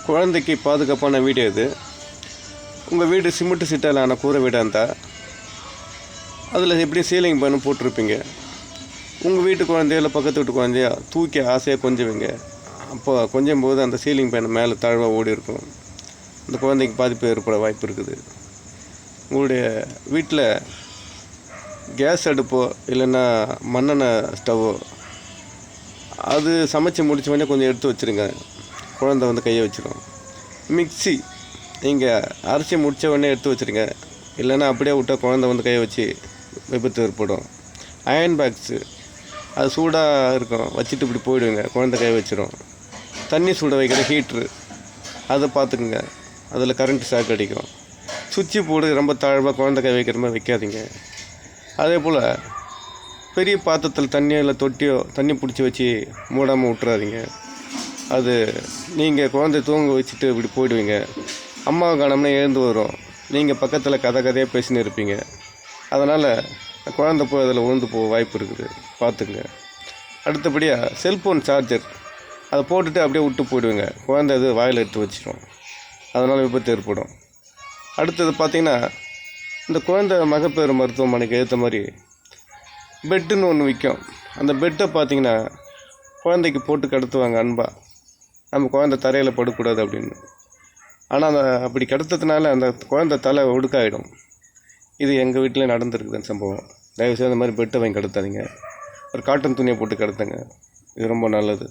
குழந்தைக்கு பாதுகாப்பான வீடு இது. உங்கள் வீடு சிமெண்ட் சீட்டாலான கூரை வீடாக இருந்தால் அதில் எப்படி சீலிங் பண்ணி போட்டிருப்பீங்க. உங்கள் வீட்டு குழந்தைய இல்லை பக்கத்து வீட்டு குழந்தையா தூக்கி ஆசையாக கொஞ்சுவீங்க. அப்போ கொஞ்சம் போது அந்த சீலிங் ஃபேன் மேலே தாழ்வாக ஓடி இருக்கும். அந்த குழந்தைக்கு பாதிப்பு ஏற்பட வாய்ப்பு இருக்குது. உங்களுடைய வீட்டில் கேஸ் அடுப்போ இல்லைன்னா மண்ணெண்ணெய் ஸ்டவ்வோ அது சமைச்சு முடிச்ச உடனே கொஞ்சம் எடுத்து வச்சுருங்க. குழந்தை வந்து கையை வச்சிடும். மிக்ஸி நீங்கள் அரைச்சி முடித்த உடனே எடுத்து வச்சுருங்க. இல்லைன்னா அப்படியே விட்டால் குழந்தை வந்து கையை வச்சு விபத்து ஏற்படும். அயன் பாக்ஸு அது சூடாக இருக்கும், வச்சுட்டு இப்படி போயிடுங்க, குழந்தை கை வச்சிடும். தண்ணி சூட வைக்கிற ஹீட்ரு அதை பார்த்துக்குங்க, அதில் கரண்ட் ஷாக் அடிக்கும். சுவிட்சு போர்டு ரொம்ப தாழ்வாக குழந்தை கை வைக்கிற மாதிரி வைக்காதீங்க. அதே போல் பெரிய பாத்திரத்தில் தண்ணியோ இல்லை தொட்டியோ தண்ணி பிடிச்சி வச்சு மூடாமல் விட்டுறாதீங்க. அது நீங்கள் குழந்தை தூங்க வச்சுட்டு இப்படி போயிடுவீங்க. அம்மாவை காணோம்னா எழுந்து வரும். நீங்கள் பக்கத்தில் கதையாக பேசின்னு இருப்பீங்க. அதனால் குழந்தை போய் அதில் விழுந்து போக வாய்ப்பு இருக்குது, பார்த்துங்க. அடுத்தபடியாக செல்ஃபோன் சார்ஜர் அதை போட்டுட்டு அப்படியே விட்டு போயிடுவீங்க. குழந்தை அது வாயில் எடுத்து வச்சிடும். அதனால் விபத்து ஏற்படும். அடுத்தது பார்த்திங்கன்னா, இந்த குழந்தை மகப்பேறு மருத்துவமனைக்கு ஏற்ற மாதிரி பெட்டுன்னு ஒன்று விற்கும். அந்த பெட்டை பார்த்திங்கன்னா குழந்தைக்கு போட்டு கடத்துவாங்க அன்பா, நம்ம குழந்தை தரையில் படக்கூடாது அப்படின்னு. ஆனால் அந்த அப்படி கடத்ததுனால அந்த குழந்தை தலை ஒடுக்காயிடும். இது எங்கள் வீட்டில் நடந்துருக்குது அந்த சம்பவம். தயவுசெய்து அந்த மாதிரி பெட்டை வாங்கி கடத்தாதீங்க. ஒரு காட்டன் துணியை போட்டு கடத்துங்க. இது ரொம்ப நல்லது.